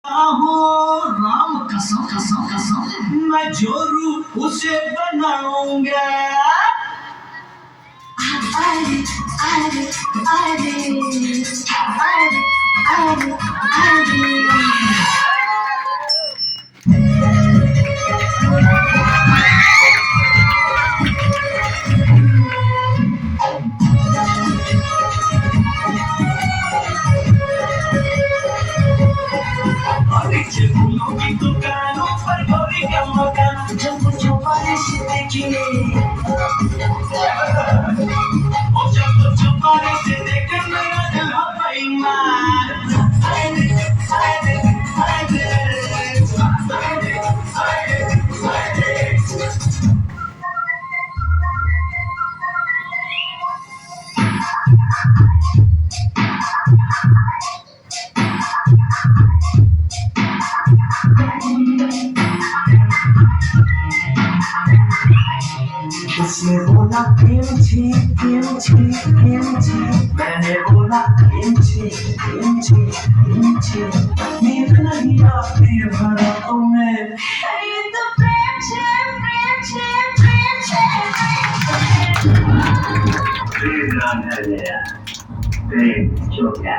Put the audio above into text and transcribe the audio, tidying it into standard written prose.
हो राम कसम कसम कसम मैं जोरू उसे बनाऊंगा अरे अरे अरे अरे अरे अरे फूलों की दुकानों पर गोरी का मकान जब जो बारिश देखी और जब जो बारिश देखे मेरा दिल हो बेईमान उसने बोला किमची किमची किमची मैंने बोला किमची किमची किमची नींद नहीं आती भरा तुम्हें ये तो प्रेम छे प्रेम है प्रेम जो क्या